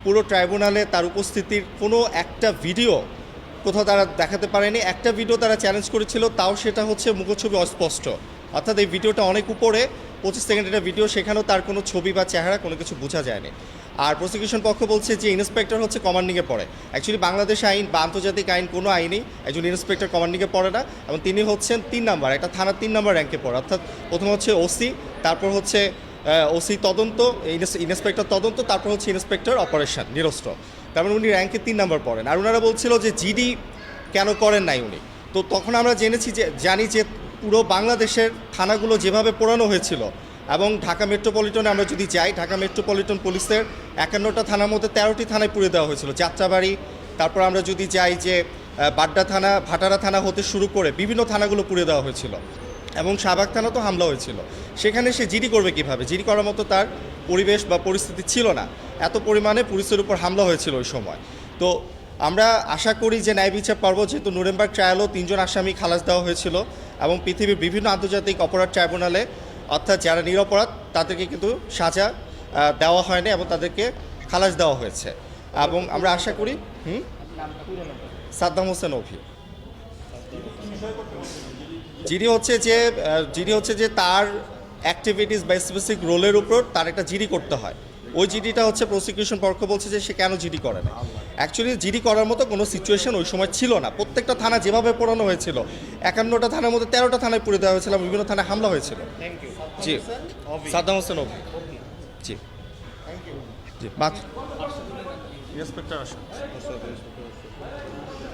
পুরো ট্রাইব্যুনালে তার উপস্থিতির কোনো একটা ভিডিও কোথাও তারা দেখাতে পারেনি। একটা ভিডিও তারা চ্যালেঞ্জ করেছিল, তাও সেটা হচ্ছে মুখচ্ছবি অস্পষ্ট, অর্থাৎ এই ভিডিওটা অনেক উপরে 25 সেকেন্ডের একটা ভিডিও, সেখানেও তার কোনো ছবি বা চেহারা কোনো কিছু বোঝা যায়নি। আর প্রসিকিউশন পক্ষ বলছে যে ইন্সপেক্টর হচ্ছে কমান্ডিংয়ে পড়ে। অ্যাকচুয়ালি বাংলাদেশ আইন বা আন্তর্জাতিক আইন কোনো আইনেই একজন ইন্সপেক্টর কমান্ডিংয়ে পড়ে না, এবং তিনি হচ্ছেন 3 নাম্বার, একটা থানার 3 নাম্বার র্যাঙ্কে পড়ে। অর্থাৎ প্রথমে হচ্ছে ওসি, তারপর হচ্ছে ওসি তদন্ত, ইন্সপেক্টর তদন্ত, তারপর হচ্ছে ইন্সপেক্টর অপারেশন নিরস্ত্র। তার মানে উনি র্যাঙ্কে 3 নাম্বার পড়েন। আর ওনারা বলছিল যে জিডি কেন করেন নাই উনি। তো তখন আমরা জানি যে পুরো বাংলাদেশের থানাগুলো যেভাবে পোড়ানো হয়েছিল, এবং ঢাকা মেট্রোপলিটনে আমরা যদি যাই, ঢাকা মেট্রোপলিটন পুলিশের 51টা থানার মধ্যে 13টি থানায় পুড়ে দেওয়া হয়েছিল, যাত্রাবাড়ি। তারপর আমরা যদি যাই যে বাড্ডা থানা, ভাটারা থানা হতে শুরু করে বিভিন্ন থানাগুলো পুড়ে দেওয়া হয়েছিল, এবং শাহবাগ থানা তো হামলা হয়েছিল। সেখানে সে জিডি করবে কীভাবে? জিডি করার মতো তার পরিবেশ বা পরিস্থিতি ছিল না, এত পরিমাণে পুলিশের উপর হামলা হয়েছিল ওই সময়। তো আমরা আশা করি যে ন্যায় বিচার পারব, যেহেতু নুরেমবার্গ ট্রায়ালও 3 জন আসামি খালাস দেওয়া হয়েছিল, এবং পৃথিবীর বিভিন্ন আন্তর্জাতিক অপরাধ ট্রাইব্যুনালে অর্থাৎ যারা নিরপরাধ তাদেরকে কিন্তু সাজা দেওয়া হয়নি এবং তাদেরকে খালাস দেওয়া হয়েছে। এবং আমরা আশা করি সাদ্দাম হোসেন অভি। জিডি হচ্ছে যে তার অ্যাক্টিভিটিস বা স্পেসিফিক রোলের উপর তার একটা জিডি করতে হয়। ওই জিডিটা হচ্ছে প্রসিকিউশন পক্ষ বলছে যে সে কেন জিডি করে না। অ্যাকচুয়ালি জিডি করার মতো কোনো সিচুয়েশন ওই সময় ছিল না। প্রত্যেকটা থানা যেভাবে পোড়ানো হয়েছিল, 51টা থানার মধ্যে 13টা থানায় পুড়ে দেওয়া হয়েছিল, বিভিন্ন থানায় হামলা হয়েছিল। জি, সাদ্দাম হোসেন অভি। জি জি, মাত্র ইন্সপেক্টর আসুন।